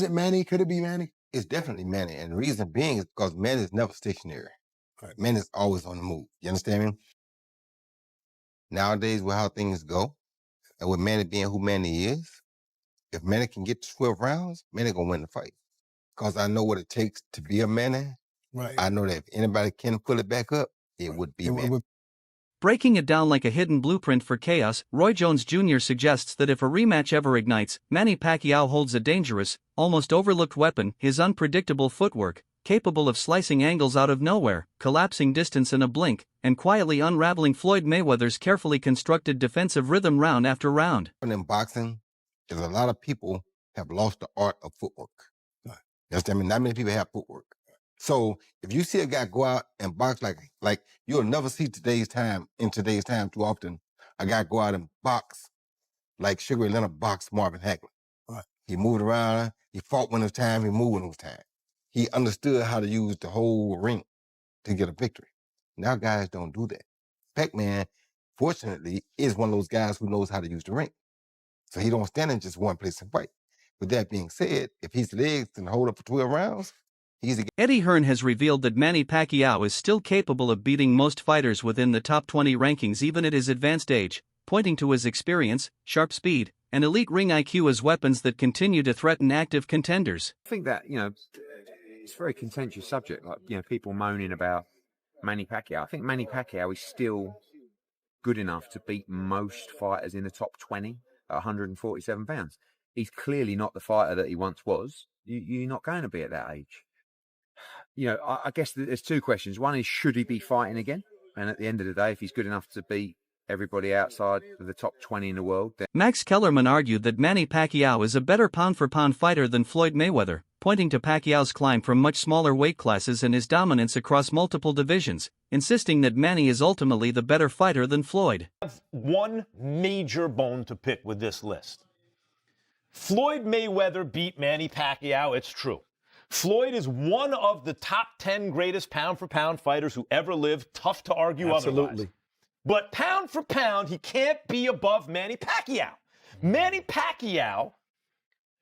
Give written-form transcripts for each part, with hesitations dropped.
Is it Manny? Could it be Manny? It's definitely Manny. And the reason being is because Manny is never stationary. Right. Manny is always on the move. You understand me? Nowadays, with how things go, and with Manny being who Manny is, if Manny can get to 12 rounds, Manny gonna win the fight. Because I know what it takes to be a Manny. Right. I know that if anybody can pull it back up, it would be Manny. Breaking it down like a hidden blueprint for chaos, Roy Jones Jr. suggests that if a rematch ever ignites, Manny Pacquiao holds a dangerous, almost overlooked weapon, his unpredictable footwork, capable of slicing angles out of nowhere, collapsing distance in a blink, and quietly unraveling Floyd Mayweather's carefully constructed defensive rhythm round after round. In boxing, there's a lot of people have lost the art of footwork. Right. You understand me? Not many people have footwork. So if you see a guy go out and box like you'll never see in today's time too often, a guy go out and box like Sugar Ray Leonard boxed Marvin Hagler. Right. He moved around, he fought when it was time, he moved when it was time. He understood how to use the whole ring to get a victory. Now guys don't do that. Pac-Man, fortunately, is one of those guys who knows how to use the ring. So he don't stand in just one place and fight. With that being said, if his legs can hold up for 12 rounds, Eddie Hearn has revealed that Manny Pacquiao is still capable of beating most fighters within the top 20 rankings even at his advanced age, pointing to his experience, sharp speed, and elite ring IQ as weapons that continue to threaten active contenders. I think that, it's a very contentious subject, like, people moaning about Manny Pacquiao. I think Manny Pacquiao is still good enough to beat most fighters in the top 20 at 147 pounds. He's clearly not the fighter that he once was. You're not going to be at that age. I guess there's two questions. One is, should he be fighting again? And at the end of the day, if he's good enough to beat everybody outside of the top 20 in the world, then... Max Kellerman argued that Manny Pacquiao is a better pound-for-pound fighter than Floyd Mayweather, pointing to Pacquiao's climb from much smaller weight classes and his dominance across multiple divisions, insisting that Manny is ultimately the better fighter than Floyd. I have one major bone to pick with this list. Floyd Mayweather beat Manny Pacquiao, it's true. Floyd is one of the top 10 greatest pound-for-pound fighters who ever lived. Tough to argue otherwise. But pound for pound, he can't be above Manny Pacquiao. Manny Pacquiao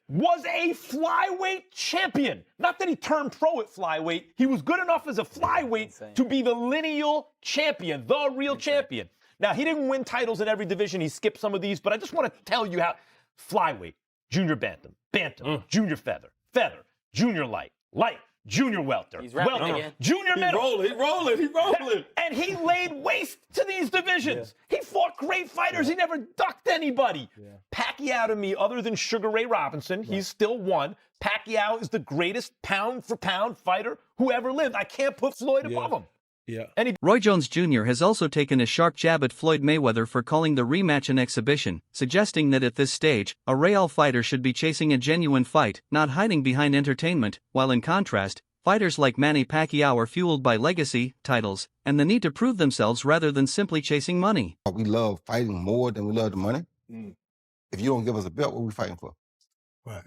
was a flyweight champion. Not that he turned pro at flyweight. He was good enough as a flyweight to be the lineal champion, the real champion. Now, he didn't win titles in every division. He skipped some of these, but I just want to tell you how flyweight, junior bantam, junior feather, junior light, junior welter, junior middle. He rolling. And he laid waste to these divisions. Yeah. He fought great fighters. He never ducked anybody. Yeah. Pacquiao, to me, other than Sugar Ray Robinson, he's still one. Pacquiao is the greatest pound-for-pound fighter who ever lived. I can't put Floyd above him. Yeah. Roy Jones Jr. has also taken a sharp jab at Floyd Mayweather for calling the rematch an exhibition, suggesting that at this stage, a real fighter should be chasing a genuine fight, not hiding behind entertainment, while in contrast, fighters like Manny Pacquiao are fueled by legacy, titles, and the need to prove themselves rather than simply chasing money. We love fighting more than we love the money. If you don't give us a belt, what are we fighting for? Right.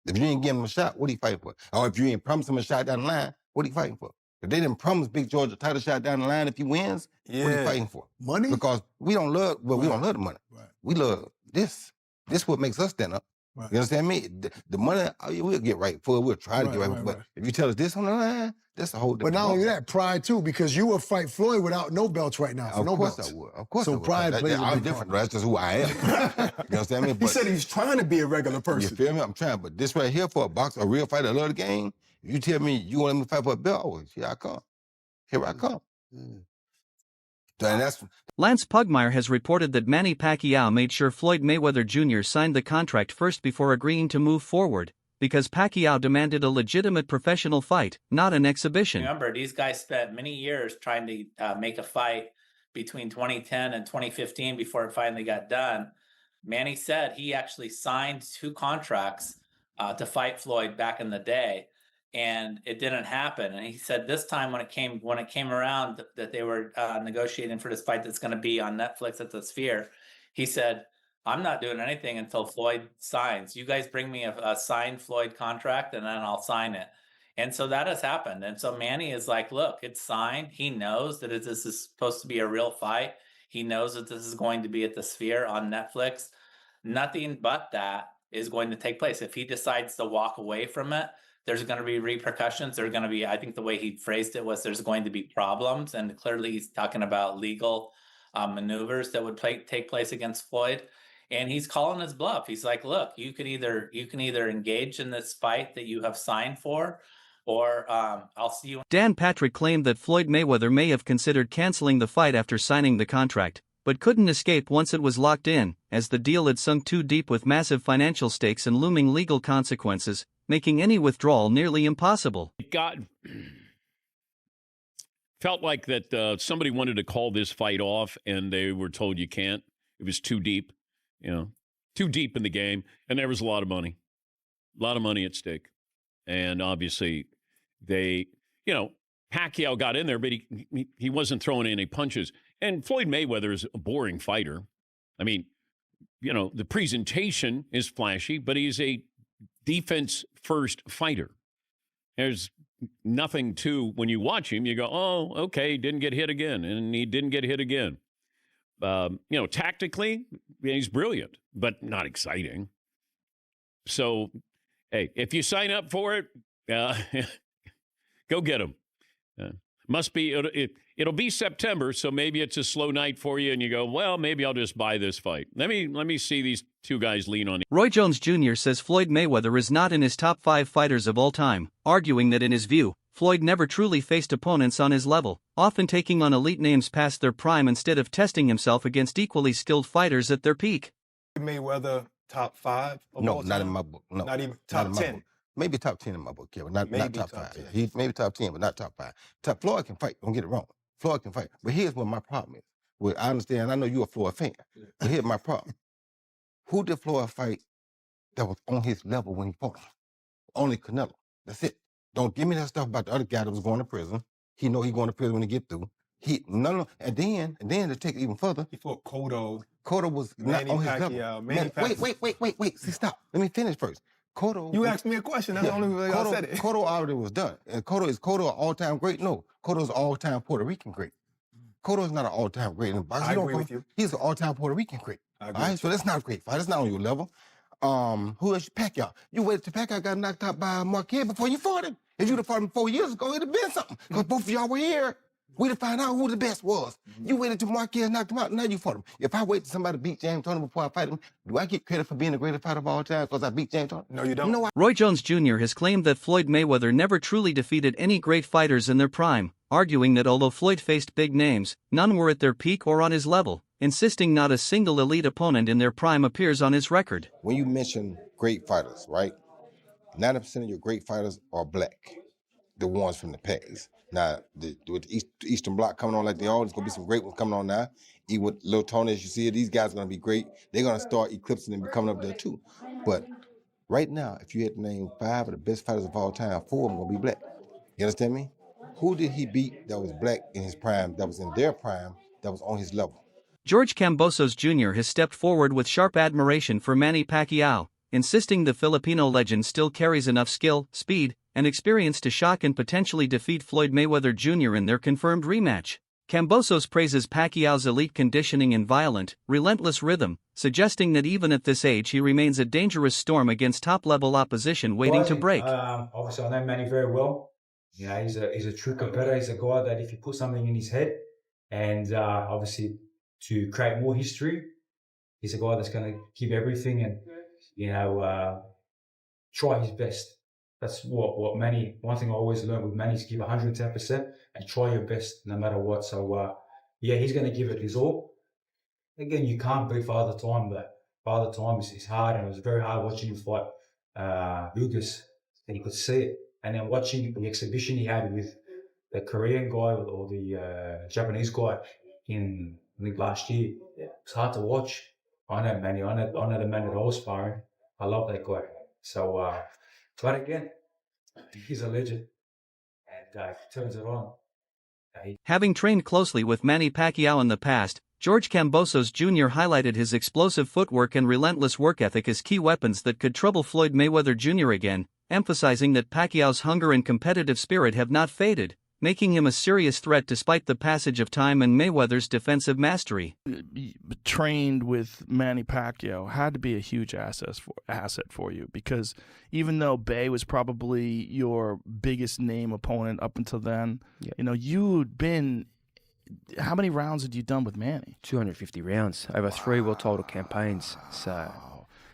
If you ain't give him a shot, what are you fighting for? Or if you ain't promised him a shot down the line, what are you fighting for? If they didn't promise Big George a title shot down the line if he wins, what are you fighting for? Money? Because we don't love, we don't love the money. Right. We love this. This is what makes us stand up. Right. You understand me? The money, we'll get right for it. We'll try to get right for it. But if you tell us this on the line, that's a whole different. But not only that, pride too, because you will fight Floyd without no belts right now. Of course I would. Of course I would. So pride plays a I'm big different. part. That's just who I am. You understand me? He said he's trying to be a regular person. You feel me? I'm trying. But this right here for a boxer, a real fighter, I love the game. If you tell me you want me to fight for a belt, oh, here I come. Here I come. Lance Pugmire has reported that Manny Pacquiao made sure Floyd Mayweather Jr. signed the contract first before agreeing to move forward, because Pacquiao demanded a legitimate professional fight, not an exhibition. Remember, these guys spent many years trying to make a fight between 2010 and 2015 before it finally got done. Manny said he actually signed 2 contracts to fight Floyd back in the day, and it didn't happen. And he said this time when it came around that they were negotiating for this fight that's going to be on Netflix at the Sphere, he said, I'm not doing anything until Floyd signs. You guys bring me a signed Floyd contract and then I'll sign it. And so that has happened. And so Manny is like, look, it's signed. He knows that this is supposed to be a real fight. He knows that this is going to be at the Sphere on Netflix. Nothing but that is going to take place. If he decides to walk away from it, there's going to be repercussions. There's going to be, I think the way he phrased it was there's going to be problems. And clearly he's talking about legal maneuvers that would take place against Floyd. And he's calling his bluff. He's like, look, you can either engage in this fight that you have signed for, or I'll see you. Dan Patrick claimed that Floyd Mayweather may have considered canceling the fight after signing the contract, but couldn't escape once it was locked in, as the deal had sunk too deep with massive financial stakes and looming legal consequences, making any withdrawal nearly impossible. Felt like that somebody wanted to call this fight off, and they were told you can't. It was too deep, too deep in the game, and there was a lot of money at stake. And obviously, Pacquiao got in there, but he wasn't throwing any punches. And Floyd Mayweather is a boring fighter. I mean, the presentation is flashy, but he's a defense-first fighter. There's nothing to, when you watch him, you go, oh, okay, he didn't get hit again, and he didn't get hit again. Tactically, he's brilliant, but not exciting. So, hey, if you sign up for it, go get him. It'll be September, so maybe it's a slow night for you, and you go, well, maybe I'll just buy this fight. Let me see these two guys lean on. Roy Jones Jr. says Floyd Mayweather is not in his top 5 fighters of all time, arguing that in his view, Floyd never truly faced opponents on his level, often taking on elite names past their prime instead of testing himself against equally skilled fighters at their peak. Mayweather top 5 of all time? Not in my book. No, not even top 10. Maybe top 10 in my book, yeah, but not top 5. 10. He maybe top 10, but not top 5. Floyd can fight. Don't get it wrong. Floyd can fight. But here's what my problem is. Well, I understand. I know you're a Floyd fan. But here's my problem. Who did Floyd fight that was on his level when he fought him? Only Canelo. That's it. Don't give me that stuff about the other guy that was going to prison. He know he going to prison when he get through. No. And then to take it even further. He fought Cotto. Cotto was not on his level. Manny Pacquiao. Wait. See, stop. Let me finish first. Cotto. You asked me a question. That's the only way I said it. Cotto already was done. And Cotto an all-time great? No. Cotto's an all-time Puerto Rican great. Cotto's not an all-time great in boxing. I agree with you. He's an all-time Puerto Rican great. I agree. All right, so that's not a great fight. That's not on your level. Who else? Pacquiao. You waited till Pacquiao got knocked out by Marquez before you fought him. If you'd have fought him 4 years ago, it'd have been something. Because both of y'all were here. We'd have found out who the best was. You waited till Marquez knocked him out, now you fought him. If I wait till somebody beat James Toney before I fight him, do I get credit for being the greatest fighter of all time because I beat James Toney? No, you don't. No, Roy Jones Jr. has claimed that Floyd Mayweather never truly defeated any great fighters in their prime, arguing that although Floyd faced big names, none were at their peak or on his level, insisting not a single elite opponent in their prime appears on his record. When you mention great fighters, right? 90% of your great fighters are black, the ones from the past. Now, with the Eastern Bloc coming on like they are, there's going to be some great ones coming on now. Even with Lil Tony, as you see, these guys are going to be great. They're going to start eclipsing and be coming up there too. But right now, if you had to name 5 of the best fighters of all time, 4 of them are going to be black. You understand me? Who did he beat that was black in his prime, that was in their prime, that was on his level? George Kambosos Jr. has stepped forward with sharp admiration for Manny Pacquiao, insisting the Filipino legend still carries enough skill, speed, and experience to shock and potentially defeat Floyd Mayweather Jr. in their confirmed rematch. Kambosos praises Pacquiao's elite conditioning and violent, relentless rhythm, suggesting that even at this age he remains a dangerous storm against top-level opposition waiting to break. Obviously, I know Manny very well. You know, he's a true competitor. He's a guy that if you put something in his head, and obviously to create more history, he's a guy that's going to give everything and try his best. That's what Manny. One thing I always learned with Manny is give 110% and try your best no matter what. So he's going to give it his all. Again, you can't beat Father Time, but Father Time is hard, and it was very hard watching him fight Lucas. And you could see it, and then watching the exhibition he had with the Korean guy or the Japanese guy in last year. Yeah, it's hard to watch. I know Manny. I know the man that I was sparring. I love that guy. So, but again, he's a legend, and he turns it on. Having trained closely with Manny Pacquiao in the past, George Kambosos Jr. highlighted his explosive footwork and relentless work ethic as key weapons that could trouble Floyd Mayweather Jr. again, emphasizing that Pacquiao's hunger and competitive spirit have not faded. making him a serious threat despite the passage of time and Mayweather's defensive mastery. Trained with Manny Pacquiao had to be a huge asset for you, because even though Bay was probably your biggest name opponent up until then, you'd been. How many rounds had you done with Manny? 250 rounds over 3 world title campaigns.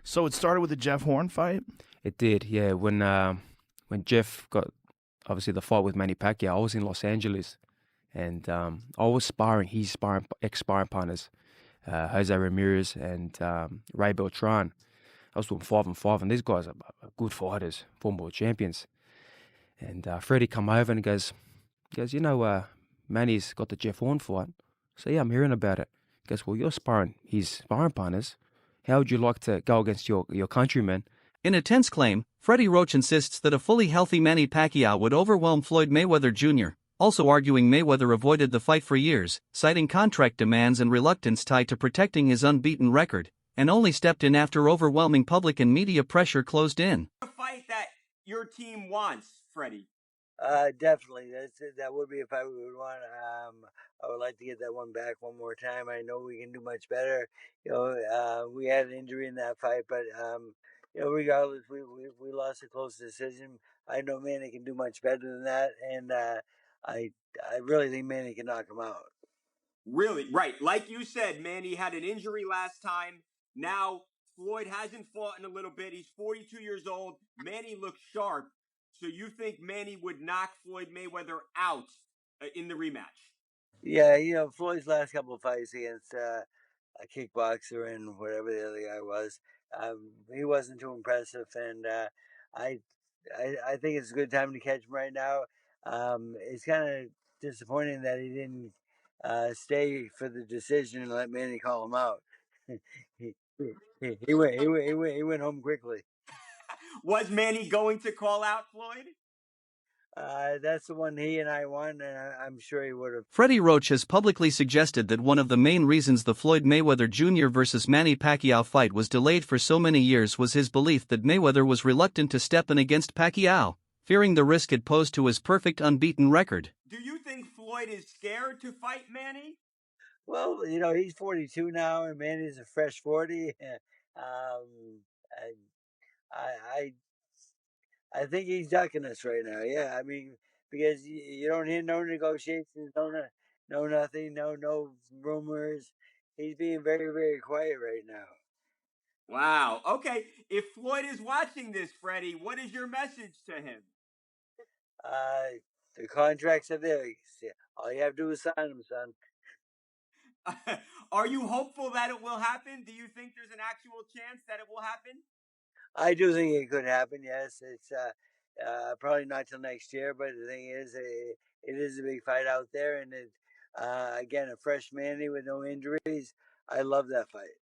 So it started with the Jeff Horn fight? It did, yeah. When Jeff got, obviously, the fight with Manny Pacquiao, I was in Los Angeles, and I was sparring his ex-sparring partners, Jose Ramirez and Ray Beltran. I was doing 5-5, and these guys are good fighters, former world champions. And Freddie come over and he goes, Manny's got the Jeff Horn fight. So yeah, I'm hearing about it. He goes, well, you're sparring his sparring partners. How would you like to go against your countrymen? In a tense claim, Freddie Roach insists that a fully healthy Manny Pacquiao would overwhelm Floyd Mayweather Jr., also arguing Mayweather avoided the fight for years, citing contract demands and reluctance tied to protecting his unbeaten record, and only stepped in after overwhelming public and media pressure closed in. A fight that your team wants, Freddie. Definitely. That would be a fight we would want. I would like to get that one back one more time. I know we can do much better. We had an injury in that fight, but regardless, we lost a close decision. I know Manny can do much better than that, and I really think Manny can knock him out. Really? Right. Like you said, Manny had an injury last time. Now Floyd hasn't fought in a little bit. He's 42 years old. Manny looks sharp. So you think Manny would knock Floyd Mayweather out in the rematch? Yeah, Floyd's last couple of fights against a kickboxer and whatever the other guy was, he wasn't too impressive, and I think it's a good time to catch him right now. It's kind of disappointing that he didn't stay for the decision and let Manny call him out. he went home quickly. Was Manny going to call out Floyd? That's the one he and I won, and I'm sure he would have. Freddie Roach has publicly suggested that one of the main reasons the Floyd Mayweather Jr. versus Manny Pacquiao fight was delayed for so many years was his belief that Mayweather was reluctant to step in against Pacquiao, fearing the risk it posed to his perfect unbeaten record. Do you think Floyd is scared to fight Manny? Well, he's 42 now, and Manny's a fresh 40. I think he's ducking us right now. Yeah, I mean, because you don't hear no negotiations, no nothing, no rumors. He's being very, very quiet right now. Wow. Okay. If Floyd is watching this, Freddie, what is your message to him? The contracts are there. All you have to do is sign them, son. Are you hopeful that it will happen? Do you think there's an actual chance that it will happen? I do think it could happen, yes. It's probably not till next year, but the thing is, it is a big fight out there, and again, a fresh Manny with no injuries. I love that fight.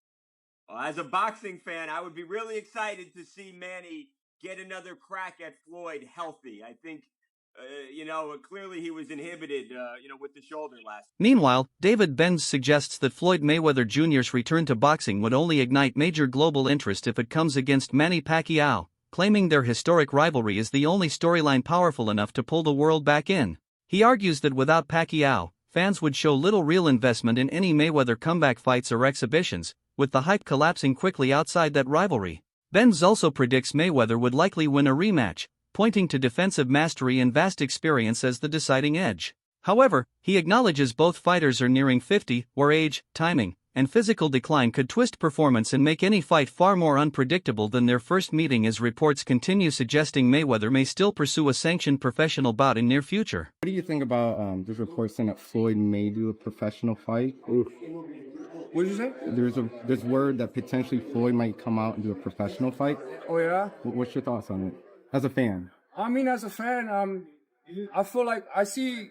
Well, as a boxing fan, I would be really excited to see Manny get another crack at Floyd healthy. I think, clearly he was inhibited, with the shoulder last. Meanwhile, David Benz suggests that Floyd Mayweather Jr.'s return to boxing would only ignite major global interest if it comes against Manny Pacquiao, claiming their historic rivalry is the only storyline powerful enough to pull the world back in. He argues that without Pacquiao, fans would show little real investment in any Mayweather comeback fights or exhibitions, with the hype collapsing quickly outside that rivalry. Benz also predicts Mayweather would likely win a rematch, pointing to defensive mastery and vast experience as the deciding edge. However, he acknowledges both fighters are nearing 50, where age, timing, and physical decline could twist performance and make any fight far more unpredictable than their first meeting, as reports continue suggesting Mayweather may still pursue a sanctioned professional bout in near future. What do you think about there's reports saying that Floyd may do a professional fight? What did you say? There's word that potentially Floyd might come out and do a professional fight. Oh yeah? What's your thoughts on it? As a fan. I mean, as a fan, I feel like I see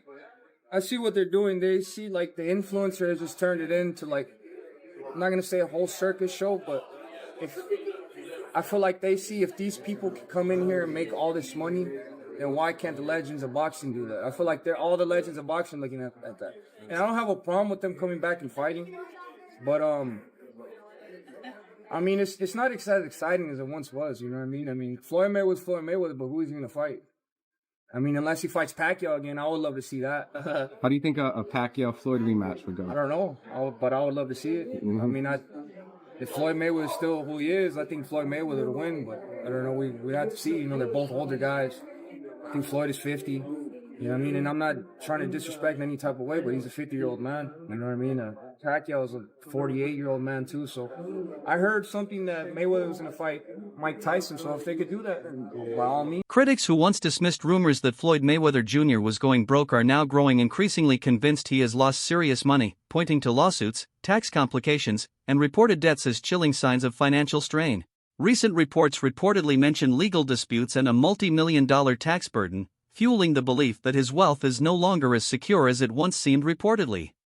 what they're doing. They see like the influencers just turned it into like, I'm not gonna say a whole circus show, but I feel like they see if these people can come in here and make all this money, then why can't the legends of boxing do that? I feel like they're all the legends of boxing looking at that. And I don't have a problem with them coming back and fighting, but I mean, it's not as exciting as it once was, you know what I mean? I mean, Floyd Mayweather's Floyd Mayweather, but who is he gonna fight? I mean, unless he fights Pacquiao again, I would love to see that. How do you think a Pacquiao-Floyd rematch would go? I don't know, but I would love to see it. I mean, if Floyd Mayweather is still who he is, I think Floyd Mayweather will win, but I don't know. We have to see. You know, they're both older guys. I think Floyd is 50. You know what I mean? And I'm not trying to disrespect in any type of way, but he's a 50-year-old man. You know what I mean? Pacquiao is a 48-year-old man, too. So I heard something that Mayweather was going to fight Mike Tyson. So if they could do that, by all means. Critics who once dismissed rumors that Floyd Mayweather Jr. was going broke are now growing increasingly convinced he has lost serious money, pointing to lawsuits, tax complications, and reported debts as chilling signs of financial strain. Recent reports reportedly mention legal disputes and a multi-million-dollar tax burden, fueling the belief that his wealth is no longer as secure as it once seemed reportedly.